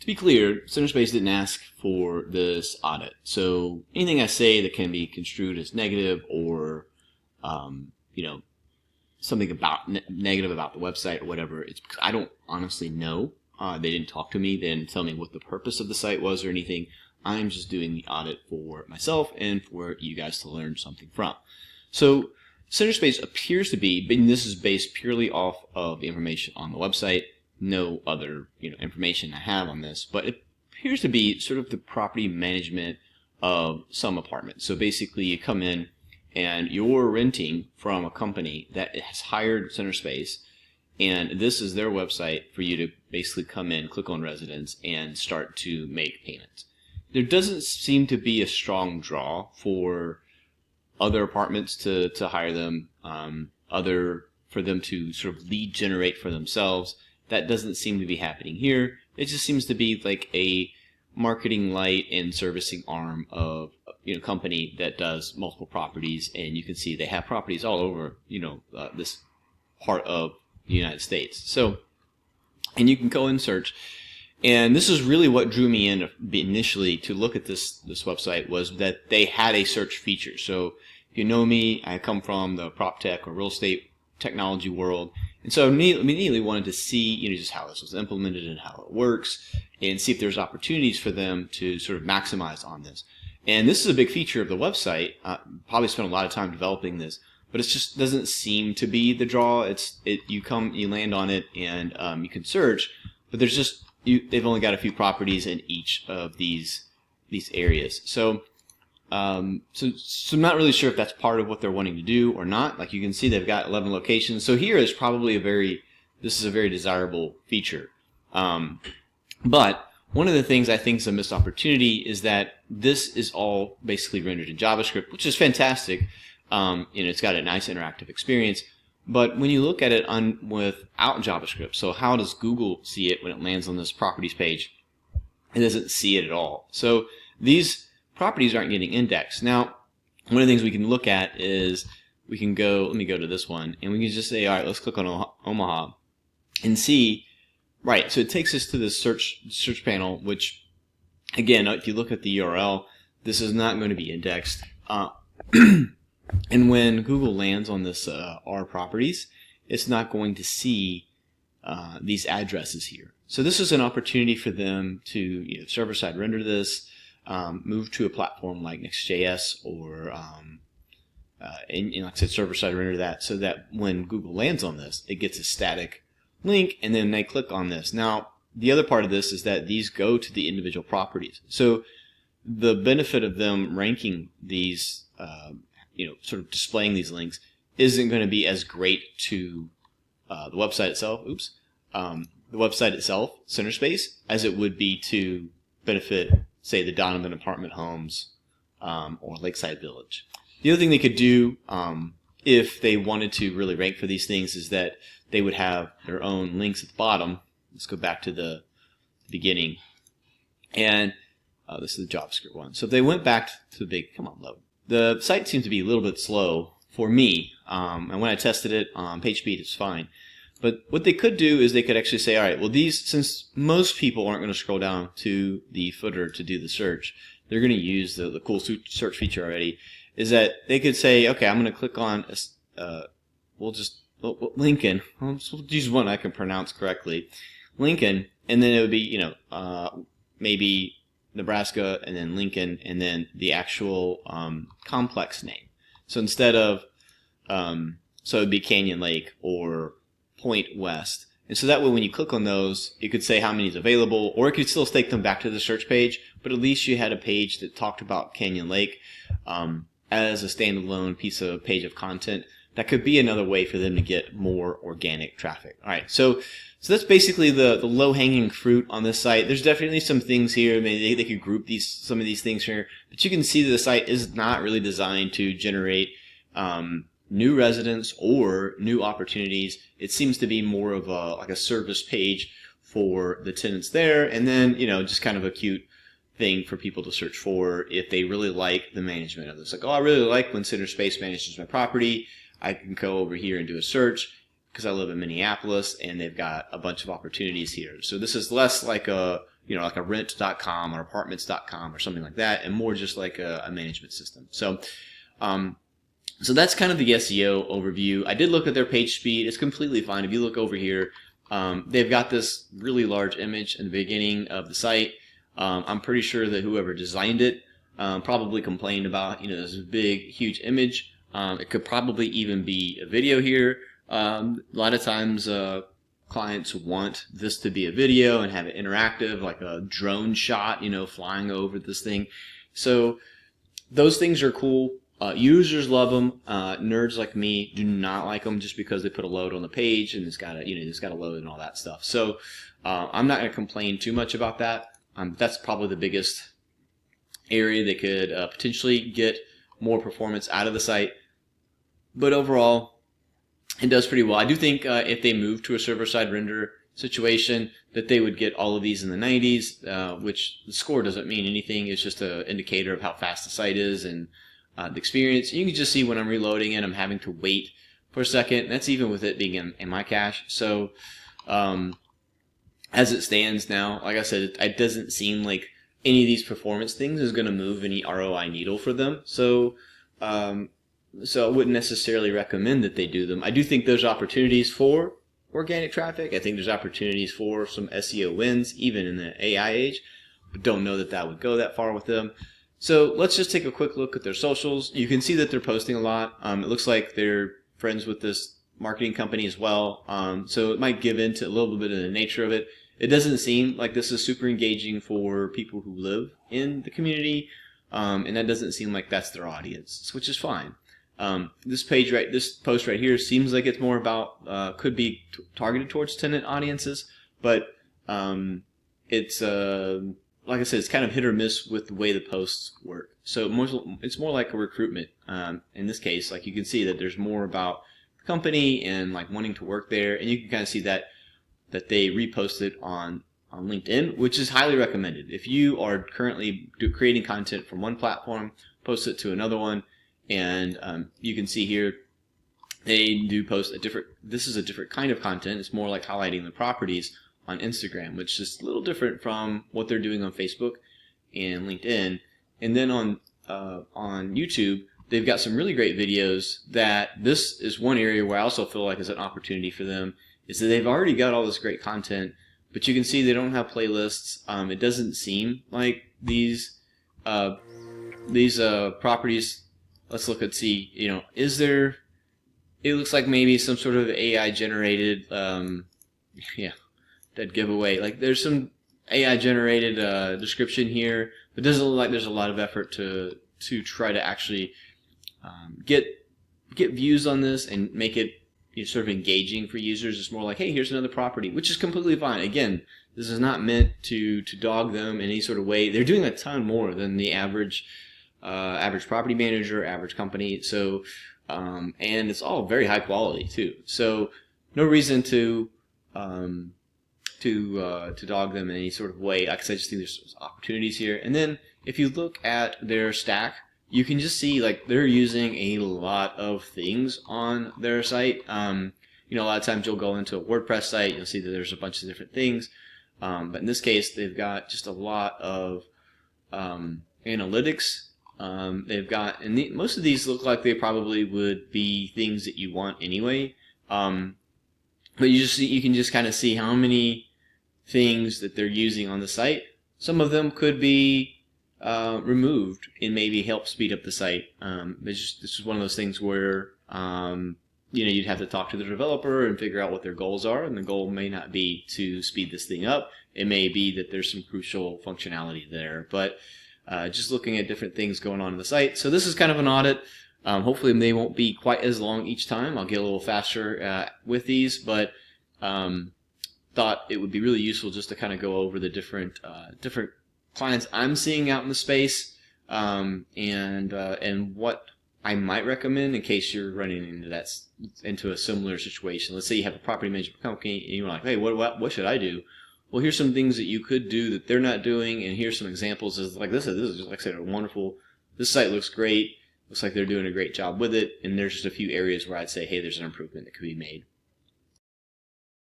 To be clear, Centerspace didn't ask for this audit. So anything I say that can be construed as negative or, something about negative about the website or whatever, it's because I don't honestly know. They didn't talk to me. They didn't tell me what the purpose of the site was or anything. I'm just doing the audit for myself and for you guys to learn something from. So Centerspace appears to be, but this is based purely off of the information on the website. No other information I have on this, but it appears to be sort of the property management of some apartments. So basically you come in and you're renting from a company that has hired Centerspace, and this is their website for you to basically come in, click on residence, and start to make payments. There doesn't seem to be a strong draw for other apartments to hire them, for them to sort of lead generate for themselves. That doesn't seem to be happening here. It just seems to be like a marketing light and servicing arm of company that does multiple properties, and you can see they have properties all over this part of the United States. So, and you can go and search, and this is really what drew me in initially to look at this website, was that they had a search feature. So if you know me, I come from the prop tech or real estate technology world, and so I immediately wanted to see just how this was implemented and how it works, and see if there's opportunities for them to sort of maximize on this. And this is a big feature of the website. Probably spent a lot of time developing this, but it just doesn't seem to be the draw. You land on it, and you can search, but there's they've only got a few properties in each of these areas. So I'm not really sure if that's part of what they're wanting to do or not. Like you can see, they've got 11 locations. So here is probably this is a very desirable feature. But one of the things I think is a missed opportunity is that this is all basically rendered in JavaScript, which is fantastic. It's got a nice interactive experience. But when you look at it without JavaScript, so how does Google see it when it lands on this properties page? It doesn't see it at all. So these properties aren't getting indexed. Now, one of the things we can look at is we can go, let me go to this one, and we can just say, all right, let's click on Omaha and see, right, so it takes us to the search panel, which, again, if you look at the URL, this is not going to be indexed. And when Google lands on this R properties, it's not going to see these addresses here. So this is an opportunity for them to server-side render this, move to a platform like Next.js, or like I said, server-side render that, so that when Google lands on this, it gets a static link, and then they click on this. Now, the other part of this is that these go to the individual properties. So the benefit of them ranking these, sort of displaying these links, isn't going to be as great to the website itself. The website itself, Centerspace, as it would be to benefit, say, the Donovan Apartment Homes or Lakeside Village. The other thing they could do, if they wanted to really rank for these things, is that they would have their own links at the bottom. Let's go back to the beginning. And this is the JavaScript one. So if they went back to the big, come on, load. The site seems to be a little bit slow for me. And when I tested it on page speed, it's fine. But what they could do is they could actually say, all right, well, since most people aren't going to scroll down to the footer to do the search, they're going to use the cool search feature already, is that they could say, okay, I'm going to click on, Lincoln. We'll use one I can pronounce correctly. Lincoln, and then it would be, maybe Nebraska, and then Lincoln, and then the actual complex name. So instead of, so it would be Canyon Lake or Point West. And so that way when you click on those, it could say how many is available, or it could still take them back to the search page, but at least you had a page that talked about Canyon Lake as a standalone page of content. That could be another way for them to get more organic traffic. All right, so that's basically the low-hanging fruit on this site. There's definitely some things here. Maybe they could group some of these things here, but you can see that the site is not really designed to generate new residents or new opportunities. It seems to be more of a service page for the tenants there, and then just kind of a cute thing for people to search for if they really like the management of this. Like, oh, I really like when Centerspace manages my property. I can go over here and do a search because I live in Minneapolis and they've got a bunch of opportunities here. So this is less like a like a rent.com or apartments.com or something like that, and more just like a management system. So so that's kind of the SEO overview. I did look at their page speed. It's completely fine. If you look over here, they've got this really large image in the beginning of the site. I'm pretty sure that whoever designed it probably complained about, this big, huge image. It could probably even be a video here. A lot of times clients want this to be a video and have it interactive, like a drone shot, flying over this thing. So those things are cool. Users love them. Nerds like me do not like them just because they put a load on the page and it's got to load and all that stuff. So I'm not going to complain too much about that. That's probably the biggest area they could potentially get more performance out of the site. But overall, it does pretty well. I do think if they move to a server-side render situation, that they would get all of these in the 90s, which the score doesn't mean anything. It's just an indicator of how fast the site is and the experience. You can just see when I'm reloading it, I'm having to wait for a second. That's even with it being in my cache. So as it stands now, like I said, it doesn't seem like any of these performance things is going to move any ROI needle for them. So I wouldn't necessarily recommend that they do them. I do think there's opportunities for organic traffic. I think there's opportunities for some SEO wins, even in the AI age, but don't know that that would go that far with them. So let's just take a quick look at their socials. You can see that they're posting a lot. It looks like they're friends with this marketing company as well. So it might give into a little bit of the nature of it. It doesn't seem like this is super engaging for people who live in the community, and that doesn't seem like that's their audience, which is fine. This post right here seems like it's more about, could be targeted towards tenant audiences, but it's like I said, it's kind of hit or miss with the way the posts work. So it's more like a recruitment. In this case, like you can see that there's more about the company and like wanting to work there, and you can kind of see that they reposted on LinkedIn, which is highly recommended. If you are currently creating content from one platform, post it to another one, and you can see here they do post this is a different kind of content. It's more like highlighting the properties on Instagram, which is a little different from what they're doing on Facebook and LinkedIn. And then on YouTube, they've got some really great videos. That this is one area where I also feel like is an opportunity for them, is that they've already got all this great content, but you can see they don't have playlists. It doesn't seem like these properties. Let's look and see. Is there? It looks like maybe some sort of AI generated. That giveaway. Like there's some AI generated description here, but it doesn't look like there's a lot of effort to try to actually get views on this and make it sort of engaging for users. It's more like, hey, here's another property, which is completely fine. Again, this is not meant to dog them in any sort of way. They're doing a ton more than the average property manager, average company. So and it's all very high quality too. So no reason to dog them in any sort of way. Like I said, I just think there's opportunities here. And then if you look at their stack, you can just see like they're using a lot of things on their site. A lot of times you'll go into a WordPress site, you'll see that there's a bunch of different things. But in this case, they've got just a lot of analytics. They've got, and most of these look like they probably would be things that you want anyway. But you can just kind of see how many things that they're using on the site. Some of them could be removed and maybe help speed up the site. This is one of those things where you'd have to talk to the developer and figure out what their goals are, and the goal may not be to speed this thing up. It may be that there's some crucial functionality there, but just looking at different things going on in the site. So this is kind of an audit. Hopefully they won't be quite as long each time. I'll get a little faster with these, but thought it would be really useful just to kind of go over the different clients I'm seeing out in the space, and what I might recommend in case you're running into a similar situation. Let's say you have a property management company and you're like, hey, what should I do? Well, here's some things that you could do that they're not doing, and here's some examples. This is just, like I said, a wonderful. This site looks great. Looks like they're doing a great job with it, and there's just a few areas where I'd say, hey, there's an improvement that could be made.